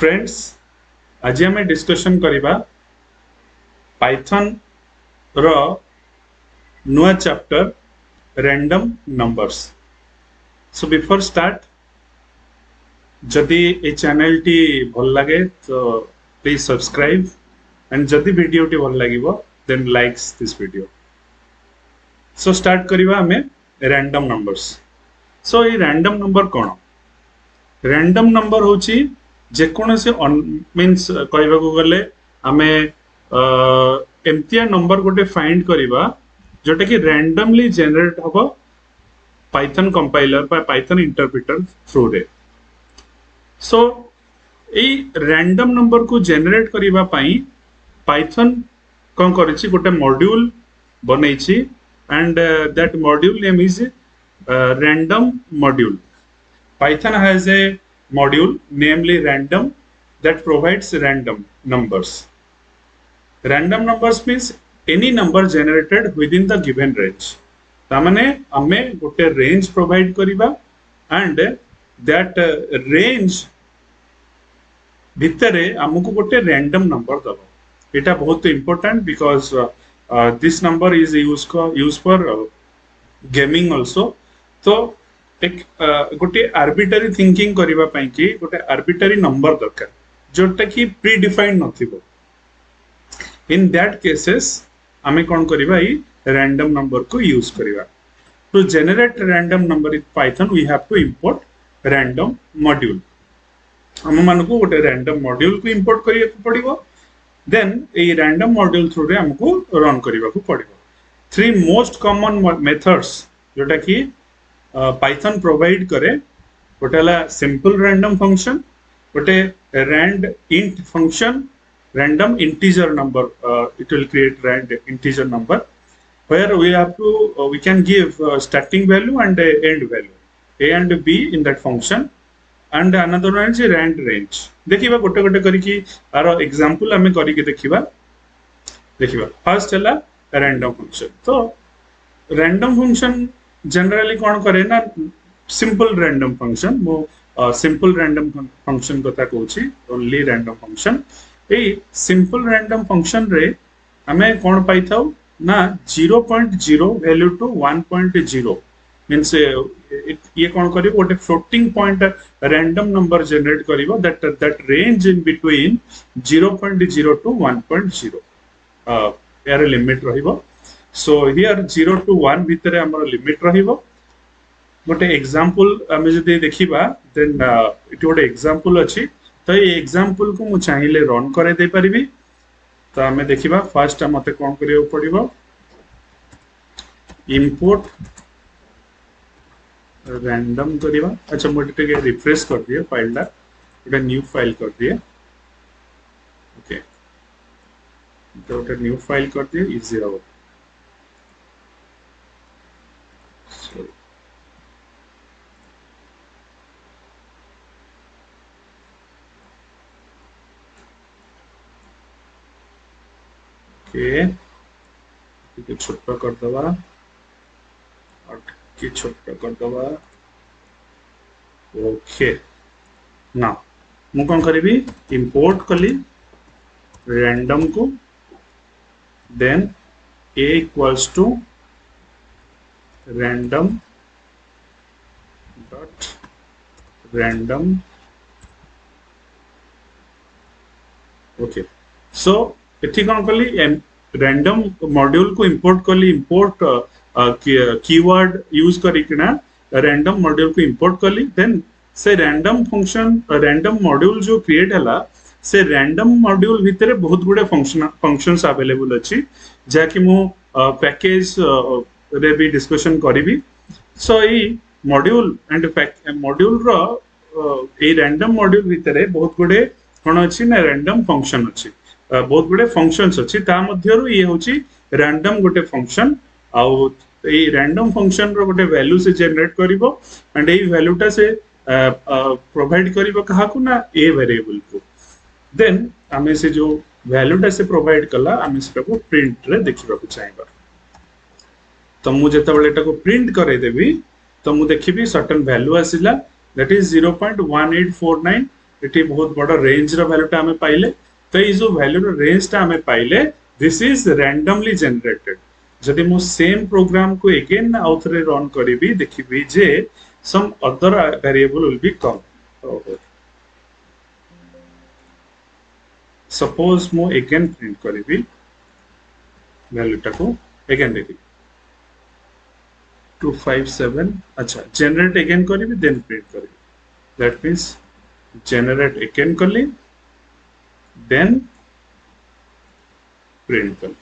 Friends आज आम discussion करवा पाइथन रो नुआ chapter random numbers. So before start जदि ये चैनल टी भल लगे तो प्लीज सब्सक्राइब एंड जदि वीडियो टी भल लगे then likes this video. So start करवा आम रैंडम नंबर्स। सो ये रैंडम नंबर कौन? रैंडम नंबर होची जेकोसी मीन्स कहवाक गले आम एमतिया नंबर गोटे फाइंड करवा जोटा कि रैंडमली जनरेट हम पाइथन कंपाइलर बा पाइथन इंटरप्रिटर थ्रू रे। सो ये रैंडम नंबर को जनरेट करबा पई पाइथन कौन करिछि गोटे मॉड्यूल बनैछि and that module name is random module. Python has a module namely random that provides random numbers. Random numbers means any number generated within the given range. तामने आमे गोटे range provide करिबा and that range भितरे हमको गोटे random number दबो। इटा बहुत important because this number is used for gaming also. तो एक गोटे आर्बिटरी थिंकिंग करबा पई कि गोटे आर्बिटरी नंबर दरकार जोटा कि प्री डिफाइंड नथिबो। इन दैट केसेस आमे कोन करबा ई रैंडम नंबर को यूज करबा। To generate random number in Python we have to import random module. हम मान को गोटे रैंडम मॉड्यूल को इंपोर्ट करिया पड़िबो। देन ए रैंडम मॉड्यूल थ्रू रे हमको रन करबा को पड़िबो। थ्री मोस्ट कॉमन मेथड्स जोटा कि पाइथन प्रोवाइड करे गोटे सिंपल रैंडम फंक्शन, गोटे rand int function, random integer number, it will create rand integer number where we can give starting value and end value a and b in that function, and another one is rand range। देखिबा गोटे गोटे करिकी आरो example हमें करिके देखिबा। First हला random function. तो रैंडम फंक्शन जनरली कौन करे ना सिंपल रैंडम फंक्शन। मो सिंपल रैंडम फंक्शन कथा कहूची ओनली रैंडम फंक्शन। ए सिंपल रैंडम फंक्शन रे हमें कौन पाई थाउ ना 0.0 वैल्यू टू 1.0 मींस ये कौन करिवो गोटे floating point random number generate करिवो that range in between 0.0 to 1.0 यार लिमिट रहिबो। सो हियर 0 to 1 भितर हमर लिमिट रहिबो। गोटे एग्जांपल हमें जदि देखिबा देन इट गोटे एग्जांपल अछि। तो ये एग्जांपल को मु चाहिले रन करे दे परिबी। तो हमें देखिबा फर्स्ट मते कोन करियो पड़िबो इंपोर्ट रैंडम करिबा। अच्छा मोटे के रिफ्रेश कर दिए फाइल दा गोटे न्यू फाइल कर दिए। ओके तो गोटे न्यू फाइल कर दिए इजी हो। के छोटा कर दवा और के छोटा कर दवा। ओके ना मु कौन करी इंपोर्ट कली रैंडम को then a equals to random dot random. Okay so इथि कौन कली रैंडम मॉड्यूल को इंपोर्ट कली। इंपोर्ट कीवर्ड यूज करिकना रैंडम मॉड्यूल को इंपोर्ट कली। देन से रैंडम फंक्शन रैंडम मॉड्यूल जो क्रिएट हला से रैंडम मॉड्यूल भितरे बहुत गुडे फंक्शंस अवेलेबल अछि जा कि मु पैकेज रे भी डिस्कशन करिवि। सो ई मॉड्यूल एंड मॉड्यूल रो ए रैंडम मॉड्यूल भितरे बहुत गुडे कोन अछि ना रैंडम फंक्शन अछि, बहुत गुडे फंक्शंस अछि। ता मध्यरु ये होची रैंडम गोटे फंक्शन आउ ए रैंडम फंक्शन रो गोटे वैल्यू से जनरेट करिवो एंड ए वैल्यूटा से प्रोवाइड करिवो कहा को ना ए वेरिएबल को। देन हमें से जो वैल्यूटा से प्रोवाइड कला हमें सेटा को प्रिंट रे देखिबा को चाहबा। तो मु जेता बेले एटा को प्रिंट करे देबी तो मु देखिबी सर्टेन वैल्यू आसिला दैट इज 0.1849 एटी बहुत बड़ा रेंज रो वैल्यू टा हमें पाइले तो ये जो वैल्यू रो रेंज टा हमें पाइले दिस इज रैंडमली जनरेटेड जदि मो सेम प्रोग्राम को अगेन आउट रे रन करिवि देखिबि जे some other variable will be come suppose मो अगेन प्रिंट करिवि वैल्यू टा को अगेन देखि 257 अच्छा जनरेट अगेन करिवि देन प्रिंट करिवि दैट मींस generate again कली then print कली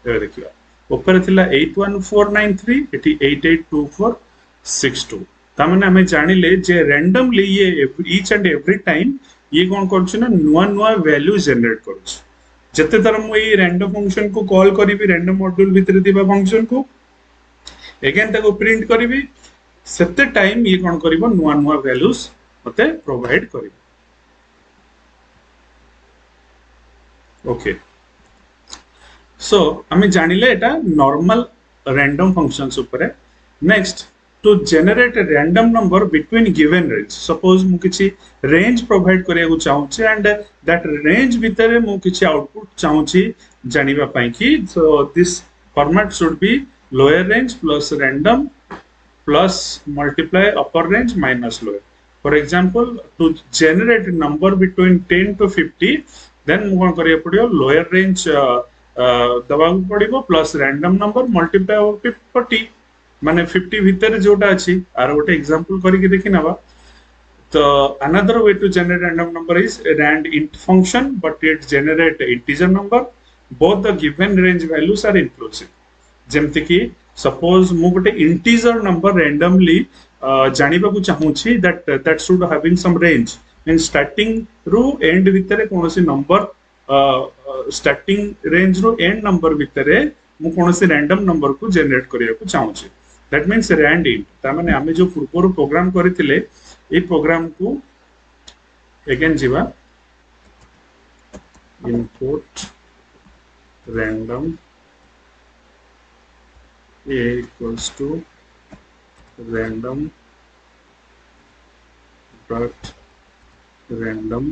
ए देखियो ऊपर थिला 81493 एटी 882462 ता माने हमें जानिले जे रैंडमली ये ईच एंड एवरी टाइम ये कोन करछ ना नुवा नुवा वैल्यू जनरेट करछ जते तरह मु ये रैंडम फंक्शन को कॉल करिवि रैंडम मॉड्यूल भितर दिबा फंक्शन को अगेन ताको प्रिंट करिवि सेते टाइम ये कोन करिवो नुवा नुवा वैल्यूज मते प्रोवाइड करिवो ओके सो आमे जानिले एटा नॉर्मल रैंडम फंक्शंस ऊपर next to generate a random number between given range suppose मु किछि रेंज प्रोवाइड करिया को चाहू छी एंड दैट रेंज भीतर मु किछि आउटपुट चाहू छी जानिबा पई कि so this format should be lower range plus random plus multiply upper range minus lower. For example, to generate number between 10 to 50, then mu kon kariya padiyo lower range दबा पड़िबो plus random number multiply over 40 माने 50 भीतर जोटा अछि are गोटे example करिके देखि नबा तो another way to generate random number is rand int function but it generate integer number both the given range values are inclusive जेमति कि सपोज मु गोटे इंटीजर नंबर रैंडमली जानिबा को चाहू छी that should having some range mean starting रू end भितरे कोनोसी number starting range रू एंड नंबर भितरे मु कोनोसी रैंडम नंबर को जनरेट करिया को चाहू छी दैट मींस रैंड int ता माने हमें जो पूर्व प्रोग्राम करिथिले ए प्रोग्राम को अगेन जीवा input random a equals to random dot random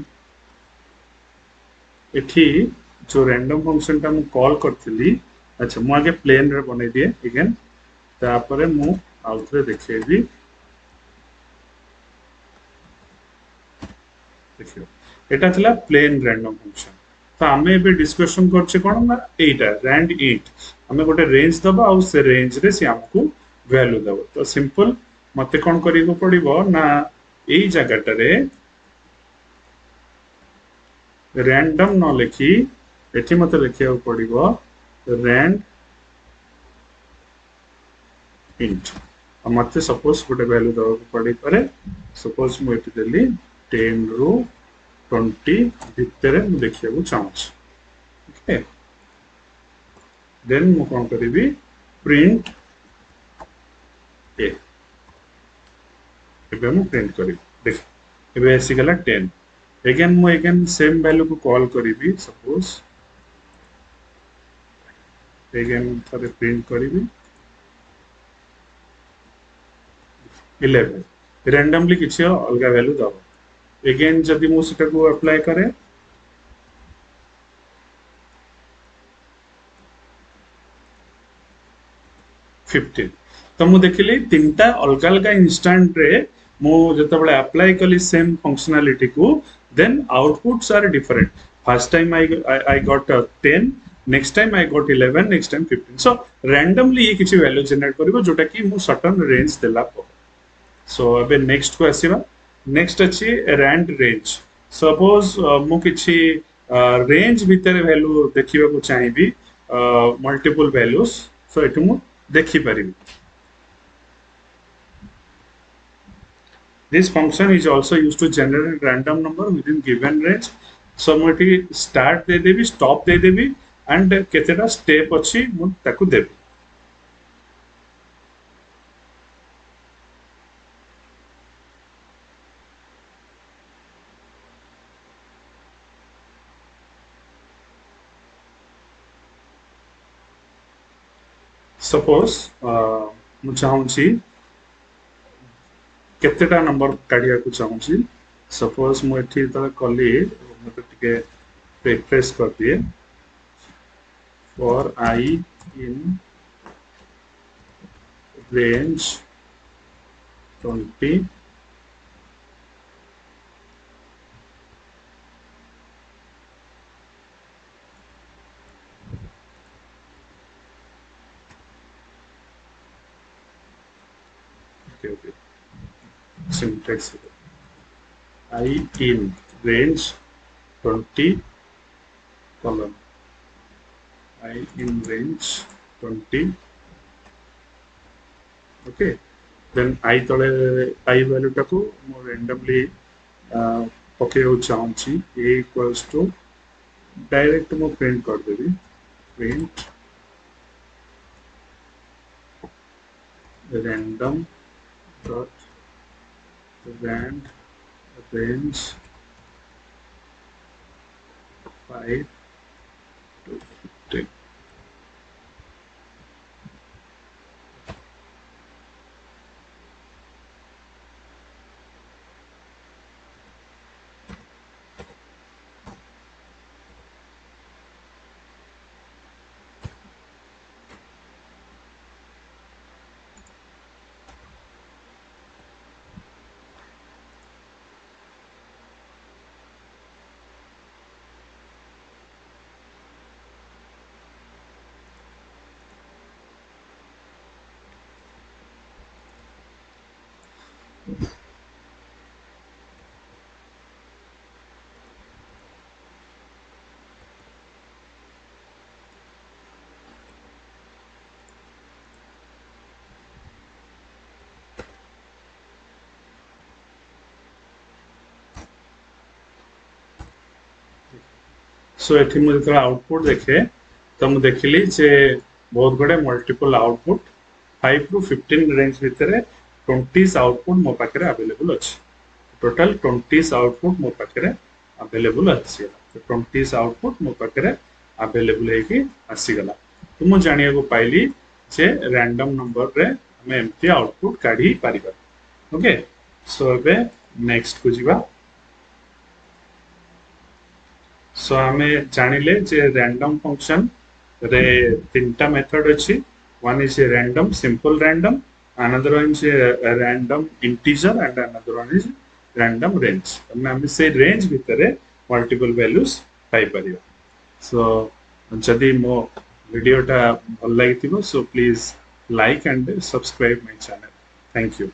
एठी जो रैंडम फंक्शन टा मु कॉल करथिली अच्छा मु आगे प्लेन रे बनै दिए अगेन तापरे मु आउट रे देखैबी देखियो एटा थिला प्लेन रैंडम फंक्शन तो आमे बे डिस्कशन करछे कोन ना एटा रैंड int हमें गोटे रेंज दबा और से रेंज रे से हमको वैल्यू दबो तो सिंपल मते कोन करी को पड़िबो ना एई जगह रे रैंडम न लिखी एठी मते लिखिया पड़िबो रैंड int मते सपोज गोटे वैल्यू दबो पड़ी पारे सपोज मु एठी देली 10 रो 20 भितरे मु देखिया को चाहू ओके then मु कोन करिवि print a एबे मु प्रिंट करिवि देख एबे आसी गला 10 अगेन मु अगेन सेम वैल्यू को कॉल करिवि सपोज अगेन थरे प्रिंट करिवि 11 रैंडमली किछि अलगा वैल्यू दबो अगेन जदि मु सेटा को अप्लाई करे 15 तो मु देखिली तीनटा अलग अलग इंस्टेंट रे मु जते बळे अप्लाई कली सेम फंक्शनलिटी को then outputs are different first time I got 10 next time I got 11 next time 15 so randomly ये किछि वैल्यू जनरेट करिवो जोटा कि मु सर्टेन रेंज देला पर सो अबे नेक्स्ट को आसीबा नेक्स्ट अछि रैंड रेंज सपोज मु किछि रेंज भीतर वैल्यू देखिबा को चाहिबी मल्टीपल वैल्यूज सो एटु मु देखि परिबी this function is also used to generate random number within given range so मोटी start they Devi stop they Devi and केतेटा step अछि मु ताकू देबी सपोज मु चाहूँ छी केतेटा नंबर काढिया को चाहूँ छी सपोज मुझे कली मत रिफ्रेश कर दिए for I in range 20 okay syntax I in range 20 column I in range 20 okay then I तले I value टाको मो randomly पकेउ चाहूँची a equals to direct मो print कर देवी print random dot rand range 5 to 15 सो एथि मु जतरा output देखे तो मु देखिली जे बहुत गुडे मल्टीपल आउटपुट 5 टू 15 रेंज भितर 20 आउटपुट मो पाखरे अवेलेबल अछि टोटल 20 आउटपुट मो पाखरे अवेलेबल अछि तो 20 आउटपुट मो पाखरे अवेलेबल है कि आसी गला तो मु जानिया को पाइली जे रैंडम नंबर रे हमें एम्प्टी आउटपुट काढी पारिबा ओके सो एबे नेक्स्ट को जीवा सो आमे जानिले जे रैंडम फंक्शन रे तीनटा मेथड अछि one is a random simple random another one is a random integer and another one is random range आमे से रेंज भितरे मल्टीपल वैल्यूज पाई परियो सो जदि मो वीडियो टा भल लागिथिबो so please like and subscribe my channel thank you